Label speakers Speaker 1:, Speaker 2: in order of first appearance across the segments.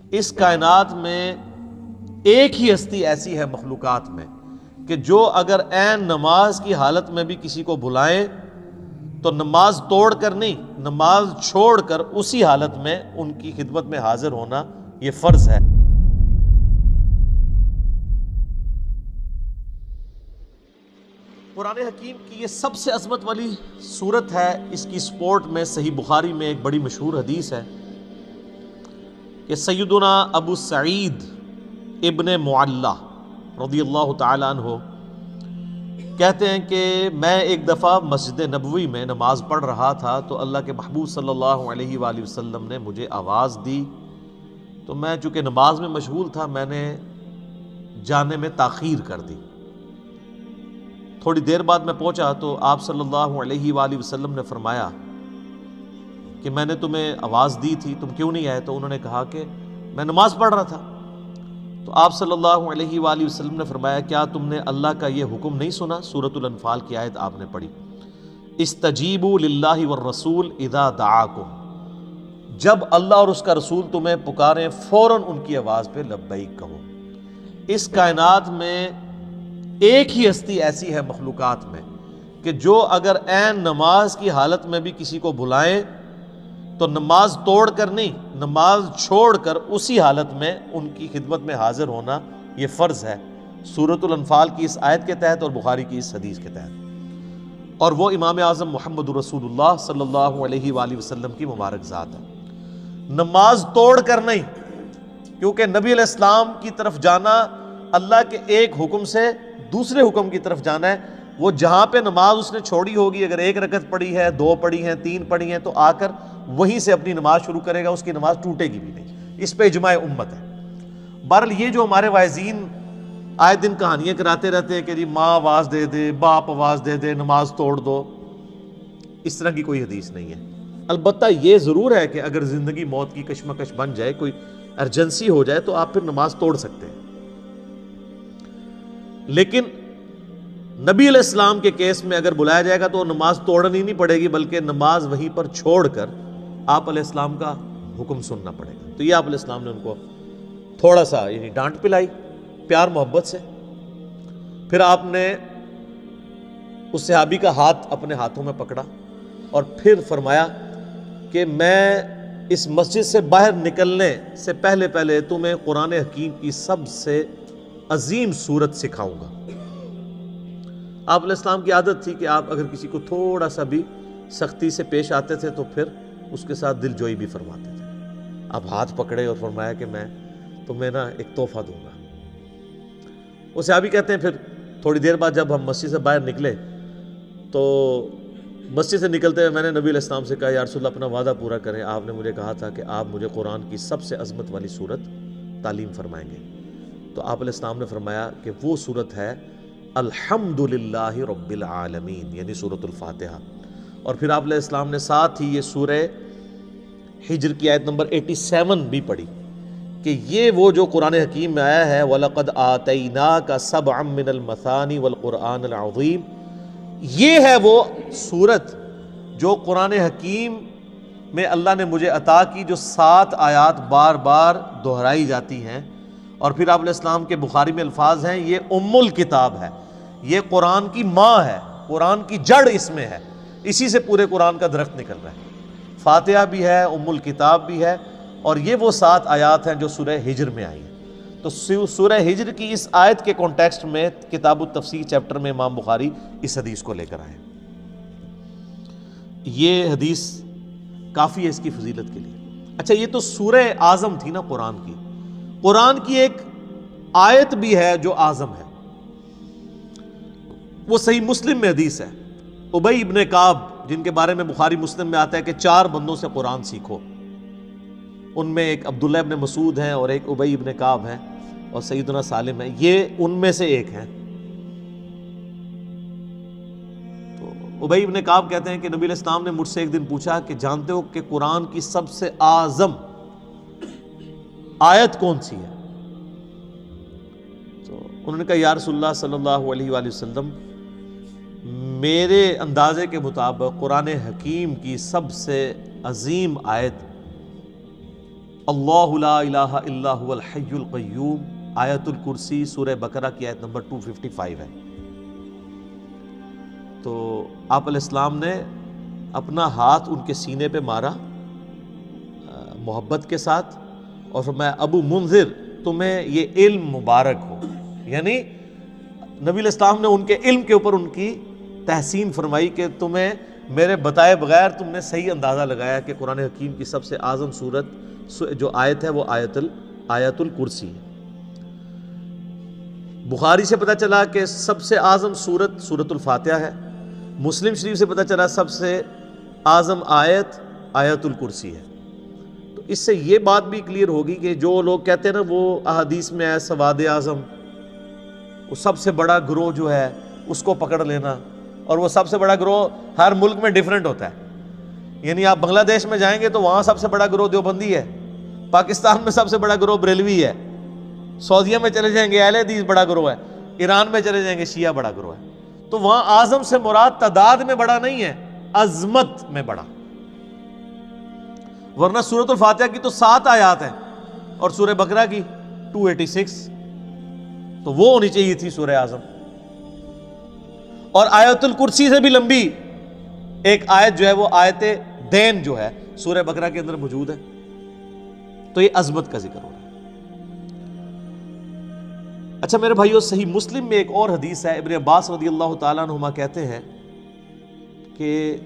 Speaker 1: اس کائنات میں ایک ہی ہستی ایسی ہے مخلوقات میں کہ جو اگر عین نماز کی حالت میں بھی کسی کو بلائیں تو نماز توڑ کر نہیں، نماز چھوڑ کر اسی حالت میں ان کی خدمت میں حاضر ہونا یہ فرض ہے۔ قرآن حکیم کی یہ سب سے عظمت والی صورت ہے۔ اس کی سپورٹ میں صحیح بخاری میں ایک بڑی مشہور حدیث ہے کہ سیدنا ابو سعید ابن معلہ رضی اللہ تعالی عنہ کہتے ہیں کہ میں ایک دفعہ مسجد نبوی میں نماز پڑھ رہا تھا تو اللہ کے محبوب صلی اللہ علیہ وآلہ وسلم نے مجھے آواز دی، تو میں چونکہ نماز میں مشغول تھا میں نے جانے میں تاخیر کر دی۔ تھوڑی دیر بعد میں پہنچا تو آپ صلی اللہ علیہ وآلہ وسلم نے فرمایا کہ میں نے تمہیں آواز دی تھی، تم کیوں نہیں آئے؟ تو انہوں نے کہا کہ میں نماز پڑھ رہا تھا۔ تو آپ صلی اللہ علیہ وآلہ وسلم نے فرمایا کیا تم نے اللہ کا یہ حکم نہیں سنا؟ سورۃ الانفال کی آیت آپ نے پڑھی، استجیبوا للہ والرسول اذا دعاکم، جب اللہ اور اس کا رسول تمہیں پکاریں فوراً ان کی آواز پہ لبیک کہو۔ اس کائنات میں ایک ہی ہستی ایسی ہے مخلوقات میں کہ جو اگر عین نماز کی حالت میں بھی کسی کو بلائیں تو نماز توڑ کر نہیں، نماز چھوڑ کر اسی حالت میں ان کی خدمت میں حاضر ہونا یہ فرض ہے، سورۃ الانفال کی اس آیت کے تحت اور بخاری کی اس حدیث کے تحت، اور وہ امام اعظم محمد رسول اللہ صلی اللہ علیہ وآلہ وسلم کی مبارک ذات ہے۔ نماز توڑ کر نہیں، کیونکہ نبی علیہ السلام کی طرف جانا اللہ کے ایک حکم سے دوسرے حکم کی طرف جانا ہے۔ وہ جہاں پہ نماز اس نے چھوڑی ہوگی، اگر ایک رکعت پڑھی ہے، 2 پڑھی ہیں، 3 پڑھی ہیں، تو آ کر وہیں سے اپنی نماز شروع کرے گا، اس کی نماز ٹوٹے گی بھی نہیں۔ اس پہ اجماع امت ہے۔ بہرحال یہ جو ہمارے واعظین آئے دن کہانیاں کراتے رہتے ہیں کہ جی ماں آواز دے دے، باپ آواز دے دے، نماز توڑ دو، اس طرح کی کوئی حدیث نہیں ہے۔ البتہ یہ ضرور ہے کہ اگر زندگی موت کی کشمکش بن جائے، کوئی ایمرجنسی ہو جائے، تو آپ پھر نماز توڑ سکتے ہیں۔ لیکن نبی علیہ السلام کے کیس میں اگر بلایا جائے گا تو نماز توڑنی نہیں پڑے گی، بلکہ نماز وہیں پر چھوڑ کر آپ علیہ السلام کا حکم سننا پڑے گا۔ تو یہ آپ علیہ السلام نے ان کو تھوڑا سا یعنی ڈانٹ پلائی پیار محبت سے۔ پھر آپ نے اس صحابی کا ہاتھ اپنے ہاتھوں میں پکڑا اور پھر فرمایا کہ میں اس مسجد سے باہر نکلنے سے پہلے تمہیں قرآن حکیم کی سب سے عظیم صورت سکھاؤں گا۔ آپ علیہ السلام کی عادت تھی کہ آپ اگر کسی کو تھوڑا سا بھی سختی سے پیش آتے تھے تو پھر اس کے ساتھ دل جوئی بھی فرماتے تھے۔ آپ ہاتھ پکڑے اور فرمایا کہ میں تمہیں ایک تحفہ دوں گا۔ وہ صحابی کہتے ہیں پھر تھوڑی دیر بعد جب ہم مسجد سے باہر نکلے تو مسجد سے نکلتے ہوئے میں نے نبی علیہ السلام سے کہا یا رسول اللہ اپنا وعدہ پورا کریں، آپ نے مجھے کہا تھا کہ آپ مجھے قرآن کی سب سے عظمت والی صورت تعلیم فرمائیں گے۔ تو آپ علیہ السلام نے فرمایا کہ وہ صورت ہے الحمدللہ رب العالمین، یعنی سورۃ الفاتحہ۔ اور پھر آپ علیہ السلام نے ساتھ ہی یہ سورہ ہجر کی آیت نمبر 87 بھی پڑھی کہ یہ وہ جو قرآن حکیم میں آیا ہے وَلَقَدْ آتَيْنَاكَ سَبْعًا مِّنَ الْمَثَانِ وَالْقُرْآنِ الْعَظِيمِ، یہ ہے وہ صورت جو قرآن حکیم میں اللہ نے مجھے عطا کی، جو 7 آیات بار بار دہرائی جاتی ہیں۔ اور پھر آپ علیہ السلام کے بخاری میں الفاظ ہیں یہ ام الکتاب ہے، یہ قرآن کی ماں ہے، قرآن کی جڑ اس میں ہے، اسی سے پورے قرآن کا درخت نکل رہا ہے۔ فاتحہ بھی ہے، ام الکتاب بھی ہے، اور یہ وہ 7 آیات ہیں جو سورہ ہجر میں آئی ہیں۔ تو سورہ ہجر کی اس آیت کے کانٹیکسٹ میں کتاب التفسیر چیپٹر میں امام بخاری اس حدیث کو لے کر آئے۔ یہ حدیث کافی ہے اس کی فضیلت کے لیے۔ اچھا یہ تو سورہ اعظم تھی نا قرآن کی، قرآن کی ایک آیت بھی ہے جو اعظم ہے، وہ صحیح مسلم میں حدیث ہے۔ ابی ابن کعب، جن کے بارے میں بخاری مسلم میں آتا ہے کہ 4 بندوں سے قرآن سیکھو، ان میں ایک عبداللہ ابن مسعود ہیں اور ایک ابی ابن کعب ہیں اور سیدنا سالم ہیں، یہ ان میں سے ایک ہیں۔ تو ابی ابن کعب کہتے ہیں کہ نبی علیہ السلام نے مجھ سے ایک دن پوچھا کہ جانتے ہو کہ قرآن کی سب سے اعظم آیت کون سی ہے؟ تو انہوں نے کہا یا رسول اللہ صلی اللہ علیہ وآلہ وسلم، میرے اندازے کے مطابق قرآن حکیم کی سب سے عظیم آیت اللہ لا الہ الا هو الحی القیوم، آیت الکرسی سورہ بقرہ کی آیت نمبر 255 ہے۔ تو آپ علیہ السلام نے اپنا ہاتھ ان کے سینے پہ مارا محبت کے ساتھ، اور فرمایا ابو منذر تمہیں یہ علم مبارک ہو، یعنی نبی علیہ السلام نے ان کے علم کے اوپر ان کی تحسین فرمائی کہ تمہیں میرے بتائے بغیر تم نے صحیح اندازہ لگایا کہ قرآن حکیم کی سب سے اعظم سورت جو آیت ہے وہ آیت الکرسی ہے۔ بخاری سے پتہ چلا کہ سب سے اعظم سورت سورۃ الفاتحہ ہے، مسلم شریف سے پتہ چلا سب سے اعظم آیت آیت الکرسی ہے۔ تو اس سے یہ بات بھی کلیئر ہوگی کہ جو لوگ کہتے ہیں نا وہ احادیث میں ہے سواد اعظم، وہ سب سے بڑا گروہ جو ہے اس کو پکڑ لینا، اور وہ سب سے بڑا گروہ ہر ملک میں ڈیفرنٹ ہوتا ہے، یعنی آپ بنگلہ دیش میں جائیں گے تو وہاں سب سے بڑا گروہ دیوبندی ہے، پاکستان میں سب سے بڑا گروہ بریلوی ہے، سعودیہ میں چلے جائیں گے اہل حدیث بڑا گروہ ہے، ایران میں چلے جائیں گے شیعہ بڑا گروہ ہے۔ تو وہاں اعظم سے مراد تعداد میں بڑا نہیں ہے، عظمت میں بڑا، ورنہ سورۃ الفاتحہ کی تو 7 آیات ہیں اور سورہ بقرہ کی 286، تو وہ ہونی چاہیے تھی سورہ اعظم۔ اور آیت الکرسی سے بھی لمبی ایک آیت جو ہے وہ آیت دین جو ہے سورہ بقرہ کے اندر موجود ہے، تو یہ عظمت کا ذکر ہو رہا ہے۔ اچھا میرے بھائیو، صحیح مسلم میں ایک اور حدیث ہے، ابن عباس رضی اللہ تعالیٰ عنہما کہتے ہیں کہ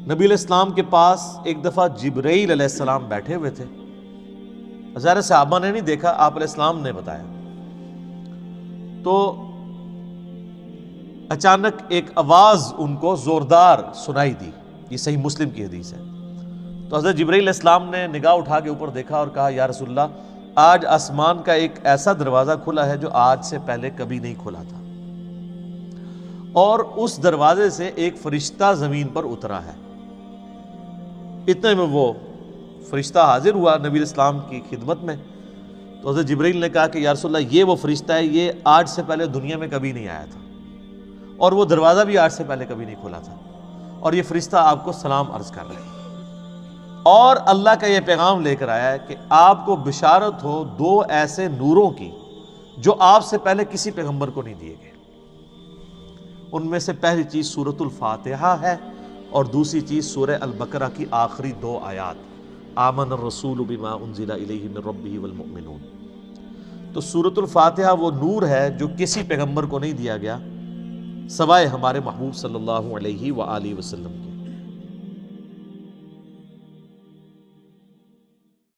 Speaker 1: نبی علیہ السلام کے پاس ایک دفعہ جبرائیل علیہ السلام بیٹھے ہوئے تھے، ظاہر صحابہ نے نہیں دیکھا، آپ علیہ السلام نے بتایا، تو اچانک ایک آواز ان کو زوردار سنائی دی، یہ صحیح مسلم کی حدیث ہے۔ تو حضرت جبرائیل علیہ السلام نے نگاہ اٹھا کے اوپر دیکھا اور کہا یا رسول اللہ، آج آسمان کا ایک ایسا دروازہ کھلا ہے جو آج سے پہلے کبھی نہیں کھلا تھا، اور اس دروازے سے ایک فرشتہ زمین پر اترا ہے۔ اتنے میں وہ فرشتہ حاضر ہوا نبی علیہ السلام کی خدمت میں، تو حضرت جبرائیل نے کہا کہ یا رسول اللہ یہ وہ فرشتہ ہے، یہ آج سے پہلے دنیا میں کبھی نہیں آیا تھا، اور وہ دروازہ بھی آج سے پہلے کبھی نہیں کھلا تھا، اور یہ فرشتہ آپ کو سلام عرض کر رہے ہیں، اور اللہ کا یہ پیغام لے کر آیا ہے کہ آپ کو بشارت ہو 2 ایسے نوروں کی جو آپ سے پہلے کسی پیغمبر کو نہیں دیے گئے۔ ان میں سے پہلی چیز سورۃ الفاتحہ ہے، اور دوسری چیز سورہ البقرہ کی آخری 2 آیات، آمن الرسول بما انزل الیہ من ربہ والمؤمنون۔ تو سورۃ الفاتحہ وہ نور ہے جو کسی پیغمبر کو نہیں دیا گیا سوائے ہمارے محبوب صلی اللہ علیہ وآلہ وسلم کی۔